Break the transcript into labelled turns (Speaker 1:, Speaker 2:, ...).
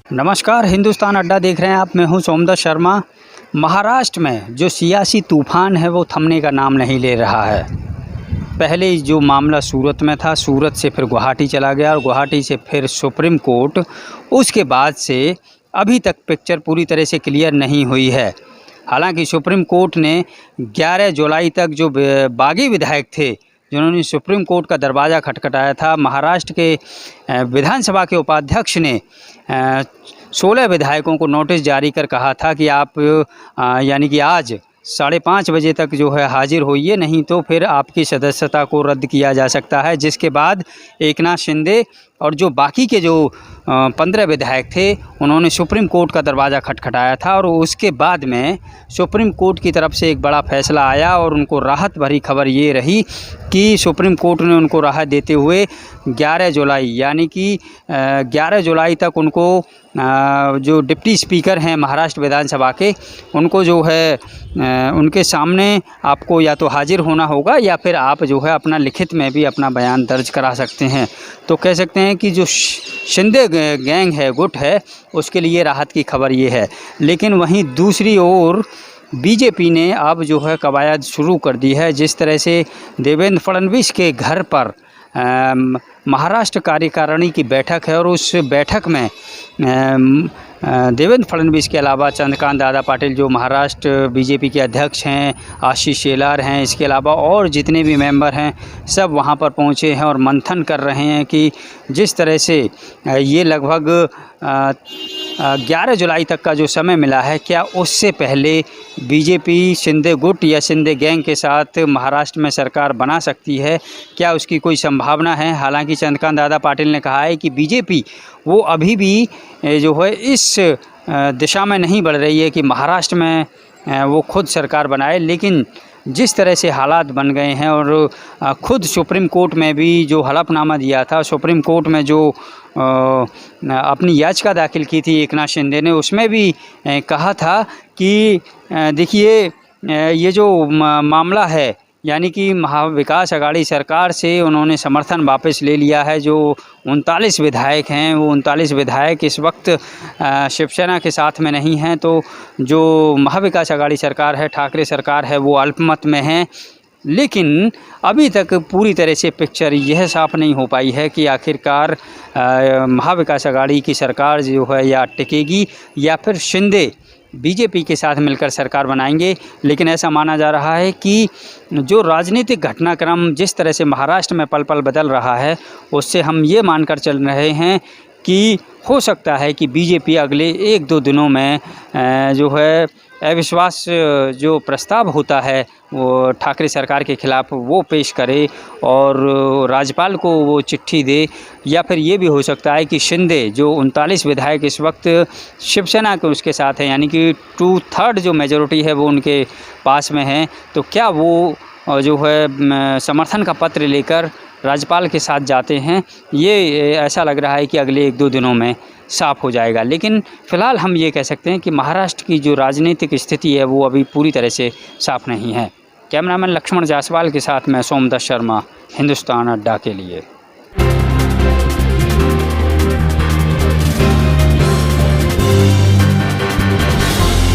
Speaker 1: नमस्कार, हिंदुस्तान अड्डा देख रहे हैं आप। मैं हूं सोमदत्त शर्मा। महाराष्ट्र में जो सियासी तूफ़ान है वो थमने का नाम नहीं ले रहा है। पहले जो मामला सूरत में था, सूरत से फिर गुवाहाटी चला गया और गुवाहाटी से फिर सुप्रीम कोर्ट। उसके बाद से अभी तक पिक्चर पूरी तरह से क्लियर नहीं हुई है। हालांकि सुप्रीम कोर्ट ने 11 जुलाई तक जो बागी विधायक थे जिन्होंने सुप्रीम कोर्ट का दरवाज़ा खटखटाया था, महाराष्ट्र के विधानसभा के उपाध्यक्ष ने 16 विधायकों को नोटिस जारी कर कहा था कि आप यानी कि आज 5:30 बजे तक जो है हाजिर होइए, नहीं तो फिर आपकी सदस्यता को रद्द किया जा सकता है। जिसके बाद एकनाथ शिंदे और जो बाकी के जो 15 विधायक थे उन्होंने सुप्रीम कोर्ट का दरवाज़ा खटखटाया था और उसके बाद में सुप्रीम कोर्ट की तरफ से एक बड़ा फैसला आया और उनको राहत भरी खबर ये रही कि सुप्रीम कोर्ट ने उनको राहत देते हुए 11 जुलाई यानी कि 11 जुलाई तक उनको जो डिप्टी स्पीकर हैं महाराष्ट्र विधानसभा के, उनको जो है उनके सामने आपको या तो हाजिर होना होगा या फिर आप जो है अपना लिखित में भी अपना बयान दर्ज करा सकते हैं। तो कह सकते हैं कि जो शिंदे गैंग है, गुट है, उसके लिए राहत की खबर ये है। लेकिन वहीं दूसरी ओर बीजेपी ने अब जो है कवायद शुरू कर दी है। जिस तरह से देवेंद्र फडणवीस के घर पर महाराष्ट्र कार्यकारिणी की बैठक है और उस बैठक में देवेंद्र फडणवीस के अलावा चंद्रकांत दादा पाटिल जो महाराष्ट्र बीजेपी के अध्यक्ष हैं, आशीष शेलार हैं, इसके अलावा और जितने भी मेंबर हैं सब वहां पर पहुंचे हैं और मंथन कर रहे हैं कि जिस तरह से ये लगभग 11 जुलाई तक का जो समय मिला है, क्या उससे पहले बीजेपी शिंदे गुट या शिंदे गैंग के साथ महाराष्ट्र में सरकार बना सकती है, क्या उसकी कोई संभावना है। हालांकि चंद्रकांत दादा पाटिल ने कहा है कि बीजेपी वो अभी भी जो है इस दिशा में नहीं बढ़ रही है कि महाराष्ट्र में वो खुद सरकार बनाए। लेकिन जिस तरह से हालात बन गए हैं और खुद सुप्रीम कोर्ट में भी जो हलफनामा दिया था, सुप्रीम कोर्ट में जो अपनी याचिका दाखिल की थी एकनाथ शिंदे ने, उसमें भी कहा था कि देखिए ये जो मामला है यानी कि महाविकास अघाड़ी सरकार से उन्होंने समर्थन वापस ले लिया है। जो 39 विधायक हैं वो 39 विधायक इस वक्त शिवसेना के साथ में नहीं हैं। तो जो महाविकास अघाड़ी सरकार है, ठाकरे सरकार है, वो अल्पमत में है। लेकिन अभी तक पूरी तरह से पिक्चर यह साफ नहीं हो पाई है कि आखिरकार महाविकास अघाड़ी की सरकार जो है या टिकेगी या फिर शिंदे बीजेपी के साथ मिलकर सरकार बनाएंगे। लेकिन ऐसा माना जा रहा है कि जो राजनीतिक घटनाक्रम जिस तरह से महाराष्ट्र में पल पल बदल रहा है, उससे हम ये मानकर चल रहे हैं कि हो सकता है कि बीजेपी अगले 1-2 दिनों में जो है अविश्वास जो प्रस्ताव होता है वो ठाकरे सरकार के ख़िलाफ़ वो पेश करे और राज्यपाल को वो चिट्ठी दे। या फिर ये भी हो सकता है कि शिंदे जो 39 विधायक इस वक्त शिवसेना के उसके साथ हैं, यानी कि 2/3 जो मेजॉरिटी है वो उनके पास में है, तो क्या वो जो है समर्थन का पत्र लेकर राज्यपाल के साथ जाते हैं। ये ऐसा लग रहा है कि अगले 1-2 दिनों में साफ हो जाएगा। लेकिन फ़िलहाल हम ये कह सकते हैं कि महाराष्ट्र की जो राजनीतिक स्थिति है वो अभी पूरी तरह से साफ नहीं है। कैमरामैन लक्ष्मण जायसवाल के साथ मैं सोमदत्त शर्मा, हिंदुस्तान अड्डा के लिए।